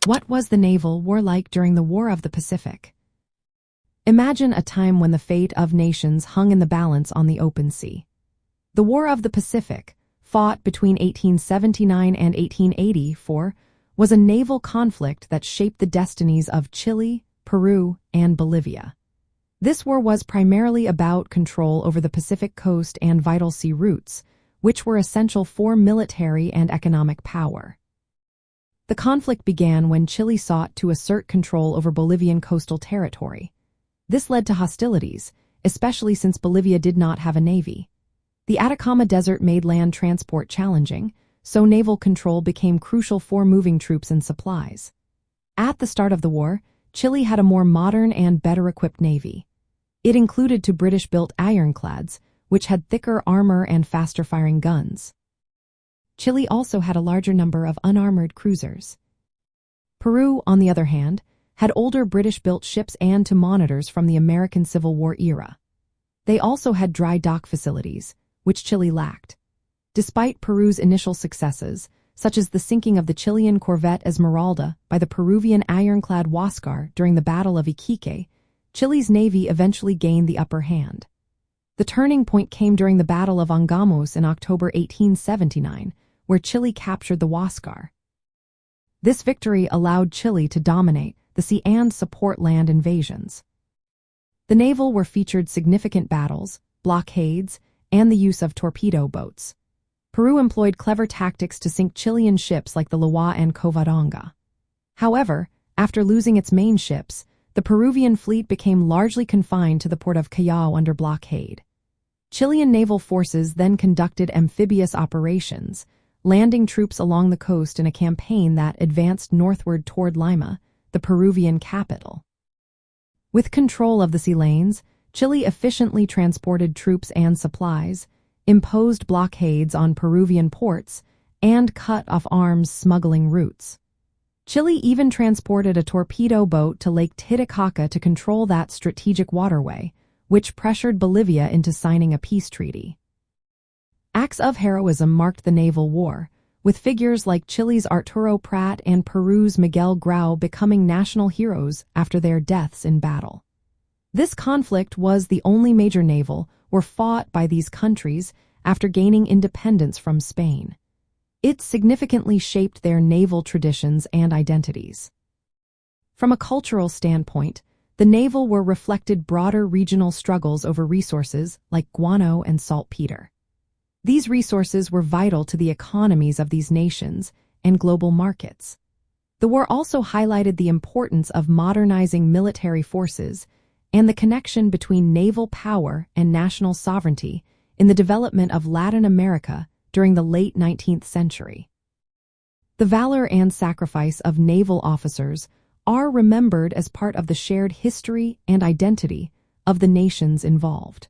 What was the naval war like during the War of the Pacific? Imagine a time when the fate of nations hung in the balance on the open sea. The War of the Pacific, fought between 1879 and 1884, was a naval conflict that shaped the destinies of Chile, Peru, and Bolivia. This war was primarily about control over the Pacific coast and vital sea routes, which were essential for military and economic power. The conflict began when Chile sought to assert control over Bolivian coastal territory. This led to hostilities, especially since Bolivia did not have a navy. The Atacama Desert made land transport challenging, so naval control became crucial for moving troops and supplies. At the start of the war, Chile had a more modern and better-equipped navy. It included two British-built ironclads, which had thicker armor and faster-firing guns. Chile also had a larger number of unarmored cruisers. Peru, on the other hand, had older British-built ships and two monitors from the American Civil War era. They also had dry dock facilities, which Chile lacked. Despite Peru's initial successes, such as the sinking of the Chilean corvette Esmeralda by the Peruvian ironclad Huáscar during the Battle of Iquique, Chile's navy eventually gained the upper hand. The turning point came during the Battle of Angamos in October 1879, where Chile captured the Huáscar. This victory allowed Chile to dominate the sea and support land invasions. The naval were featured significant battles, blockades, and the use of torpedo boats. Peru employed clever tactics to sink Chilean ships like the Loa and Covadonga. However, after losing its main ships, the Peruvian fleet became largely confined to the port of Callao under blockade. Chilean naval forces then conducted amphibious operations, landing troops along the coast in a campaign that advanced northward toward Lima, the Peruvian capital. With control of the sea lanes, Chile efficiently transported troops and supplies, imposed blockades on Peruvian ports, and cut off arms smuggling routes. Chile even transported a torpedo boat to Lake Titicaca to control that strategic waterway, which pressured Bolivia into signing a peace treaty. Acts of heroism marked the naval war, with figures like Chile's Arturo Prat and Peru's Miguel Grau becoming national heroes after their deaths in battle. This conflict was the only major naval war fought by these countries after gaining independence from Spain. It significantly shaped their naval traditions and identities. From a cultural standpoint, the naval war reflected broader regional struggles over resources like guano and saltpeter. These resources were vital to the economies of these nations and global markets. The war also highlighted the importance of modernizing military forces and the connection between naval power and national sovereignty in the development of Latin America during the late 19th century. The valor and sacrifice of naval officers are remembered as part of the shared history and identity of the nations involved.